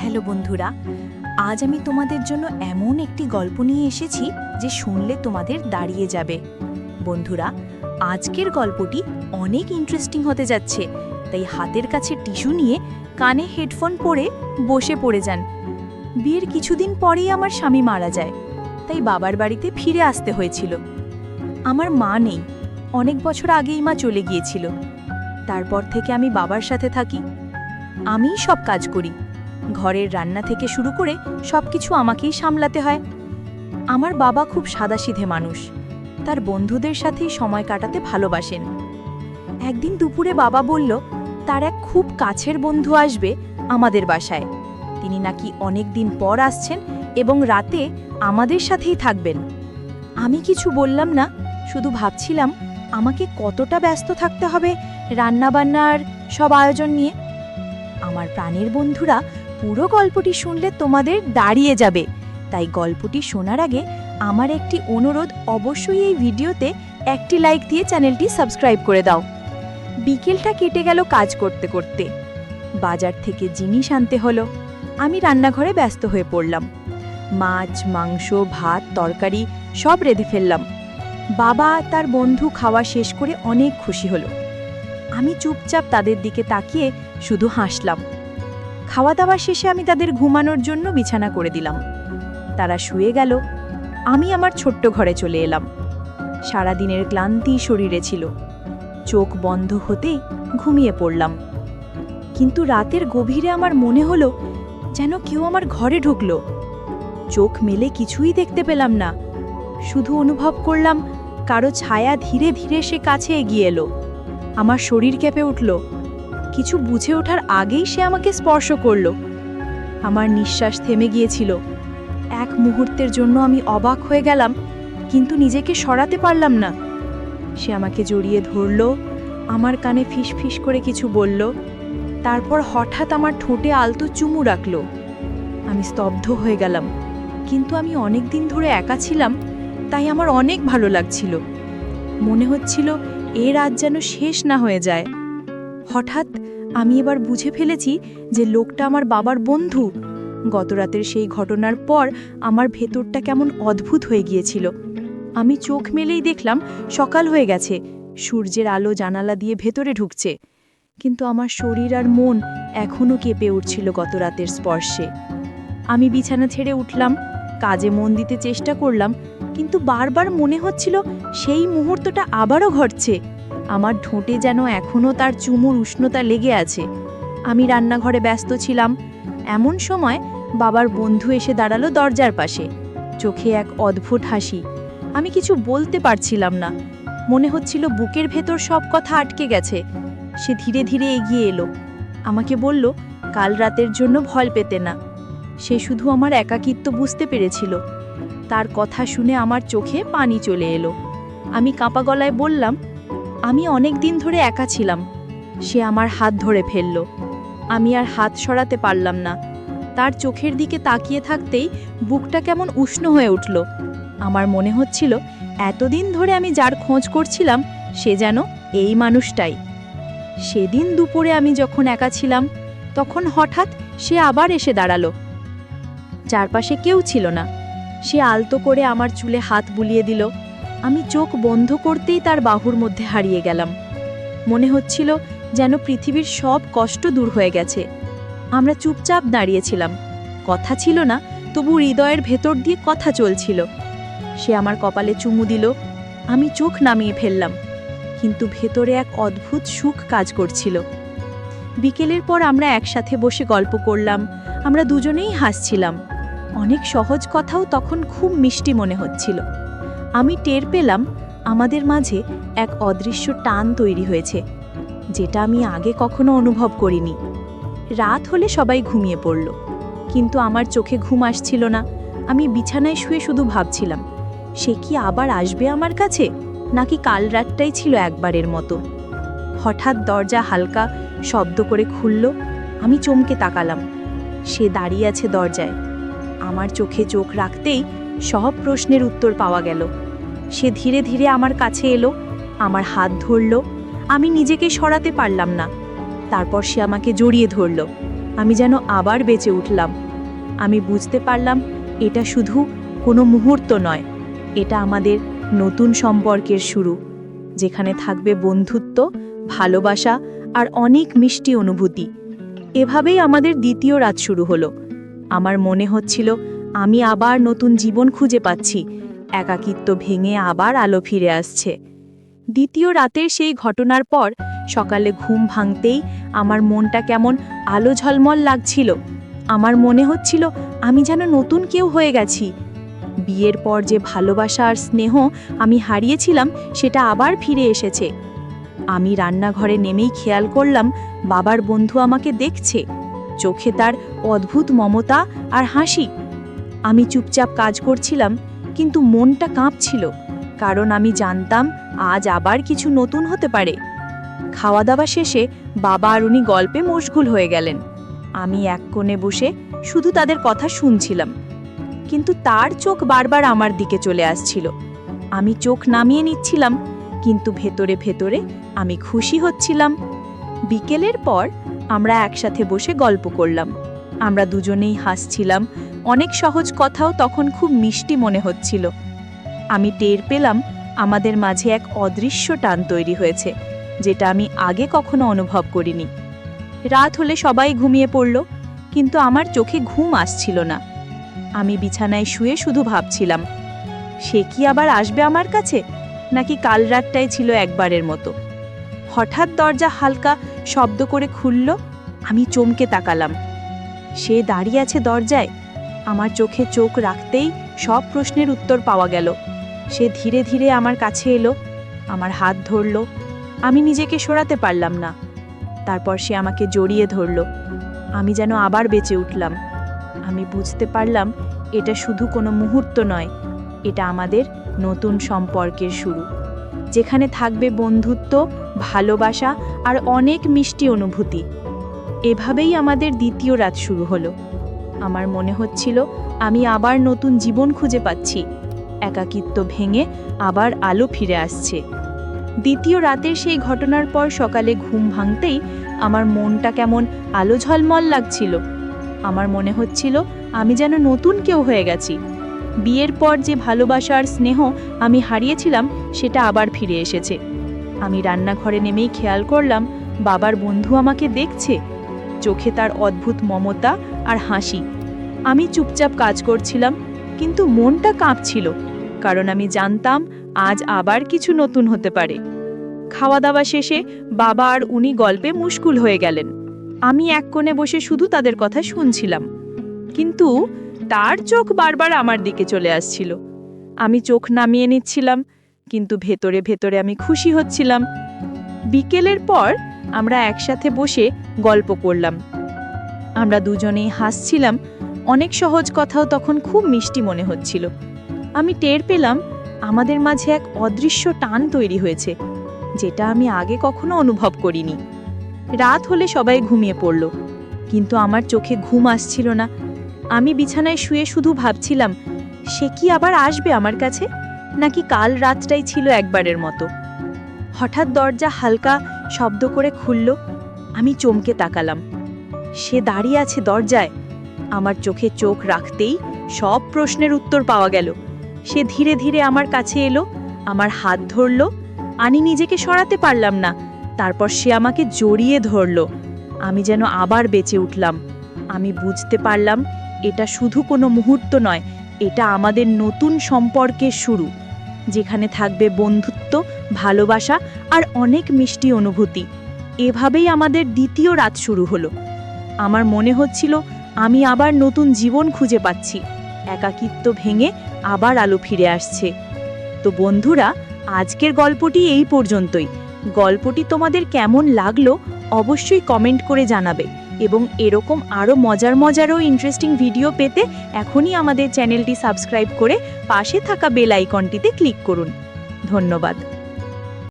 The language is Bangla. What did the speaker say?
হ্যালো বন্ধুরা, আজ আমি তোমাদের জন্য এমন একটি গল্প নিয়ে এসেছি যে শুনলে তোমাদের দাঁড়িয়ে যাবে। বন্ধুরা, আজকের গল্পটি অনেক ইন্টারেস্টিং হতে যাচ্ছে, তাই হাতের কাছে টিস্যু নিয়ে কানে হেডফোন পরে বসে পড়ে যান। বিয়ের কিছুদিন পরেই আমার স্বামী মারা যায়, তাই বাবার বাড়িতে ফিরে আসতে হয়েছিল। আমার মা নেই, অনেক বছর আগেই মা চলে গিয়েছিল। তারপর থেকে আমি বাবার সাথে থাকি। আমিই সব কাজ করি, ঘরের রান্না থেকে শুরু করে সবকিছু আমাকেই সামলাতে হয়। আমার বাবা খুব সাদাসিধে মানুষ, তার বন্ধুদের সাথেই সময় কাটাতে ভালোবাসেন। একদিন দুপুরে বাবা বলল তার এক খুব কাছের বন্ধু আসবে আমাদের বাসায়। তিনি নাকি অনেক দিন পর আসছেন এবং রাতে আমাদের সাথেই থাকবেন। আমি কিছু বললাম না, শুধু ভাবছিলাম আমাকে কতটা ব্যস্ত থাকতে হবে রান্নাবান্নার সব আয়োজন নিয়ে। আমার প্রাণের বন্ধুরা, পুরো গল্পটি শুনলে তোমাদের দাঁড়িয়ে যাবে, তাই গল্পটি শোনার আগে আমার একটি অনুরোধ, অবশ্যই এই ভিডিওতে একটি লাইক দিয়ে চ্যানেলটি সাবস্ক্রাইব করে দাও। বিকেলটা কেটে গেল কাজ করতে করতে। বাজার থেকে জিনিস আনতে হলো। আমি রান্নাঘরে ব্যস্ত হয়ে পড়লাম। মাছ, মাংস, ভাত, তরকারি সব রেঁধে ফেললাম। বাবা তার বন্ধু খাওয়া শেষ করে অনেক খুশি হলো। আমি চুপচাপ তাদের দিকে তাকিয়ে শুধু হাসলাম। খাওয়া দাওয়া শেষে আমি তাদের ঘুমানোর জন্য বিছানা করে দিলাম। তারা শুয়ে গেল। আমি আমার ছোট্ট ঘরে চলে এলাম। সারাদিনের ক্লান্তি শরীরে ছিল। চোখ বন্ধ হতেই ঘুমিয়ে পড়লাম। কিন্তু রাতের গভীরে আমার মনে হলো যেন কেউ আমার ঘরে ঢুকলো। চোখ মেলে কিছুই দেখতে পেলাম না, শুধু অনুভব করলাম কারো ছায়া ধীরে ধীরে সে কাছে এগিয়ে এলো। আমার শরীর কেঁপে উঠল। কিছু বুঝে ওঠার আগেই সে আমাকে স্পর্শ করল। আমার নিঃশ্বাস থেমে গিয়েছিল। এক মুহূর্তের জন্য আমি অবাক হয়ে গেলাম, কিন্তু নিজেকে সরাতে পারলাম না। সে আমাকে জড়িয়ে ধরল, আমার কানে ফিসফিস করে কিছু বলল, তারপর হঠাৎ আমার ঠোঁটে আলতো চুমু রাখল। আমি স্তব্ধ হয়ে গেলাম, কিন্তু আমি অনেক দিন ধরে একা ছিলাম, তাই আমার অনেক ভালো লাগছিল। মনে হচ্ছিল এ রাত যেন শেষ না হয়ে যায়। হঠাৎ আমি এবার বুঝে ফেলেছি যে লোকটা আমার বাবার বন্ধু। গতরাতের সেই ঘটনার পর আমার ভেতরটা কেমন অদ্ভুত হয়ে গিয়েছিল। আমি চোখ মেলেই দেখলাম সকাল হয়ে গেছে, সূর্যের আলো জানালা দিয়ে ভেতরে ঢুকছে। কিন্তু আমার শরীর আর মন এখনও কেঁপে উঠছিল গতরাতের স্পর্শে। আমি বিছানা ছেড়ে উঠলাম, কাজে মন দিতে চেষ্টা করলাম, কিন্তু বারবার মনে হচ্ছিল সেই মুহূর্তটা আবারও ঘটছে। আমার ঠোঁটে যেন এখনও তার চুমুর উষ্ণতা লেগে আছে। আমি রান্নাঘরে ব্যস্ত ছিলাম। এমন সময় বাবার বন্ধু এসে দাঁড়ালো দরজার পাশে, চোখে এক অদ্ভুত হাসি। আমি কিছু বলতে পারছিলাম না, মনে হচ্ছিল বুকের ভেতর সব কথা আটকে গেছে। সে ধীরে ধীরে এগিয়ে এলো, আমাকে বলল কাল রাতের জন্য ভয় পেতে না। সে শুধু আমার একাকিত্ব বুঝতে পেরেছিল। তার কথা শুনে আমার চোখে পানি চলে এলো। আমি কাঁপা গলায় বললাম, আমি অনেক দিন ধরে একা ছিলাম। সে আমার হাত ধরে ফেলল। আমি আর হাত সরাতে পারলাম না। তার চোখের দিকে তাকিয়ে থাকতেই বুকটা কেমন উষ্ণ হয়ে উঠল। আমার মনে হচ্ছিল এতদিন ধরে আমি যার খোঁজ করছিলাম সে যেন এই মানুষটাই। সেদিন দুপুরে আমি যখন একা ছিলাম, তখন হঠাৎ সে আবার এসে দাঁড়ালো। চারপাশে কেউ ছিল না। সে আলতো করে আমার চুলে হাত বুলিয়ে দিল। আমি চোখ বন্ধ করতেই তার বাহুর মধ্যে হারিয়ে গেলাম। মনে হচ্ছিল যেন পৃথিবীর সব কষ্ট দূর হয়ে গেছে। আমরা চুপচাপ দাঁড়িয়েছিলাম, কথা ছিল না, তবু হৃদয়ের ভেতর দিয়ে কথা চলছিল। সে আমার কপালে চুমু দিল। আমি চোখ নামিয়ে ফেললাম, কিন্তু ভেতরে এক অদ্ভুত সুখ কাজ করছিল। বিকেলের পর আমরা একসাথে বসে গল্প করলাম। আমরা দুজনেই হাসছিলাম। অনেক সহজ কথাও তখন খুব মিষ্টি মনে হচ্ছিল। আমি টের পেলাম আমাদের মাঝে এক অদৃশ্য টান তৈরি হয়েছে, যেটা আমি আগে কখনো অনুভব করিনি। রাত হলে সবাই ঘুমিয়ে পড়ল, কিন্তু আমার চোখে ঘুম আসছিল না। আমি বিছানায় শুয়ে শুধু ভাবছিলাম, সে কি আবার আসবে আমার কাছে, নাকি কাল রাতটাই ছিল একবারের মতো। হঠাৎ দরজা হালকা শব্দ করে খুলল। আমি চমকে তাকালাম। সে দাঁড়িয়ে আছে দরজায়। আমার চোখে চোখ রাখতেই সব প্রশ্নের উত্তর পাওয়া গেল। সে ধীরে ধীরে আমার কাছে এলো, আমার হাত ধরল। আমি নিজেকে সরাতে পারলাম না। তারপর সে আমাকে জড়িয়ে ধরল। আমি যেন আবার বেঁচে উঠলাম। আমি বুঝতে পারলাম এটা শুধু কোনো মুহূর্ত নয়, এটা আমাদের নতুন সম্পর্কের শুরু, যেখানে থাকবে বন্ধুত্ব, ভালোবাসা আর অনেক মিষ্টি অনুভূতি। এভাবেই আমাদের দ্বিতীয় রাত শুরু হলো। আমার মনে হচ্ছিল আমি আবার নতুন জীবন খুঁজে পাচ্ছি, একাকিত্ব ভেঙে আবার আলো ফিরে আসছে। দ্বিতীয় রাতের সেই ঘটনার পর সকালে ঘুম ভাঙতেই আমার মনটা কেমন আলো ঝলমল লাগছিল। আমার মনে হচ্ছিল আমি যেন নতুন কেউ হয়ে গেছি। বিয়ের পর যে ভালোবাসা আর স্নেহ আমি হারিয়েছিলাম সেটা আবার ফিরে এসেছে। আমি রান্নাঘরে নেমেই খেয়াল করলাম বাবার বন্ধু আমাকে দেখছে, চোখে তার অদ্ভুত মমতা আর হাসি। আমি চুপচাপ কাজ করছিলাম, কিন্তু মনটা কাঁপছিল, কারণ আমি জানতাম আজ আবার কিছু নতুন হতে পারে। খাওয়া দাওয়া শেষে বাবা আর উনি গল্পে মশগুল হয়ে গেলেন। আমি এক কোণে বসে শুধু তাদের কথা শুনছিলাম, কিন্তু তার চোখ বারবার আমার দিকে চলে আসছিল। আমি চোখ নামিয়ে নিচ্ছিলাম, কিন্তু ভেতরে ভেতরে আমি খুশি হচ্ছিলাম। বিকেলের পর আমরা একসাথে বসে গল্প করলাম। আমরা দুজনেই হাসছিলাম, অনেক সহজ কথাও তখন খুব মিষ্টি মনে হচ্ছিল। আমি টের পেলাম আমাদের মাঝে এক অদৃশ্য টান তৈরি হয়েছে, যেটা আমি আগে কখনো অনুভব করিনি। রাত হলে সবাই ঘুমিয়ে পড়ল, কিন্তু আমার চোখে ঘুম আসছিল না। আমি বিছানায় শুয়ে শুধু ভাবছিলাম, সে কি আবার আসবে আমার কাছে, নাকি কাল রাতটাই ছিল একবারের মতো। হঠাৎ দরজা হালকা শব্দ করে খুলল। আমি চমকে তাকালাম। সে দাঁড়িয়ে আছে দরজায়। আমার চোখে চোখ রাখতেই সব প্রশ্নের উত্তর পাওয়া গেল। সে ধীরে ধীরে আমার কাছে এলো, আমার হাত ধরল। আমি নিজেকে সরাতে পারলাম না। তারপর সে আমাকে জড়িয়ে ধরল। আমি যেন আবার বেঁচে উঠলাম। আমি বুঝতে পারলাম এটা শুধু কোনো মুহূর্ত নয়, এটা আমাদের নতুন সম্পর্কের শুরু, যেখানে থাকবে বন্ধুত্ব, ভালোবাসা আর অনেক মিষ্টি অনুভূতি। এভাবেই আমাদের দ্বিতীয় রাত শুরু হলো। আমার মনে হচ্ছিল আমি আবার নতুন জীবন খুঁজে পাচ্ছি, একাকিত্ব ভেঙে আবার আলো ফিরে আসছে। দ্বিতীয় রাতের সেই ঘটনার পর সকালে ঘুম ভাঙতেই আমার মনটা কেমন আলো ঝলমল লাগছিল। আমার মনে হচ্ছিল আমি যেন নতুন কেউ হয়ে গেছি। বিয়ের পর যে ভালোবাসা আর স্নেহ আমি হারিয়েছিলাম সেটা আবার ফিরে এসেছে। আমি রান্নাঘরে নেমেই খেয়াল করলাম বাবার বন্ধু আমাকে দেখছে, চোখে তার অদ্ভুত মমতা আর হাসি। আমি চুপচাপ কাজ করছিলাম, কিন্তু মনটা কাঁপছিল, কারণ আমি জানতাম আজ আবার কিছু নতুন হতে পারে। খাওয়া দাওয়া শেষে বাবা আর উনি গল্পে মুশকুল হয়ে গেলেন। আমি এক কোণে বসে শুধু তাদের কথা শুনছিলাম, কিন্তু তার চোখ বারবার আমার দিকে চলে আসছিল। আমি চোখ নামিয়ে নিচ্ছিলাম, কিন্তু ভেতরে ভেতরে আমি খুশি হচ্ছিলাম। বিকেলের পর আমরা একসাথে বসে গল্প করলাম। আমরা দুজনেই হাসছিলাম, অনেক সহজ কথাও তখন খুব মিষ্টি মনে হচ্ছিল। আমি টের পেলাম আমাদের মাঝে এক অদৃশ্য টান তৈরি হয়েছে, যেটা আমি আগে কখনো অনুভব করিনি। রাত হলে সবাই ঘুমিয়ে পড়ল, কিন্তু আমার চোখে ঘুম আসছিল না। আমি বিছানায় শুয়ে শুধু ভাবছিলাম, সে কি আবার আসবে আমার কাছে, নাকি কাল রাতটাই ছিল একবারের মতো। হঠাৎ দরজা হালকা শব্দ করে খুলল। আমি চমকে তাকালাম। সে দাঁড়িয়ে আছে দরজায়। আমার চোখে চোখ রাখতেই সব প্রশ্নের উত্তর পাওয়া গেল। সে ধীরে ধীরে আমার কাছে এলো, আমার হাত ধরল। আমি নিজেকে সরাতে পারলাম না। তারপর সে আমাকে জড়িয়ে ধরল। আমি যেন আবার বেঁচে উঠলাম। আমি বুঝতে পারলাম এটা শুধু কোনো মুহূর্ত নয়, এটা আমাদের নতুন সম্পর্কের শুরু, যেখানে থাকবে বন্ধুত্ব, ভালোবাসা আর অনেক মিষ্টি অনুভূতি। এভাবেই আমাদের দ্বিতীয় রাত শুরু হলো। আমার মনে হচ্ছিল আমি আবার নতুন জীবন খুঁজে পাচ্ছি, একাকিত্ব ভেঙে আবার আলো ফিরে আসছে। তো বন্ধুরা, আজকের গল্পটি এই পর্যন্তই। গল্পটি তোমাদের কেমন লাগলো অবশ্যই কমেন্ট করে জানাবে, এবং এরকম আরও মজার ও ইন্টারেস্টিং ভিডিও পেতে এখনই আমাদের চ্যানেলটি সাবস্ক্রাইব করে পাশে থাকা বেল আইকনটিতে ক্লিক করুন। ধন্যবাদ।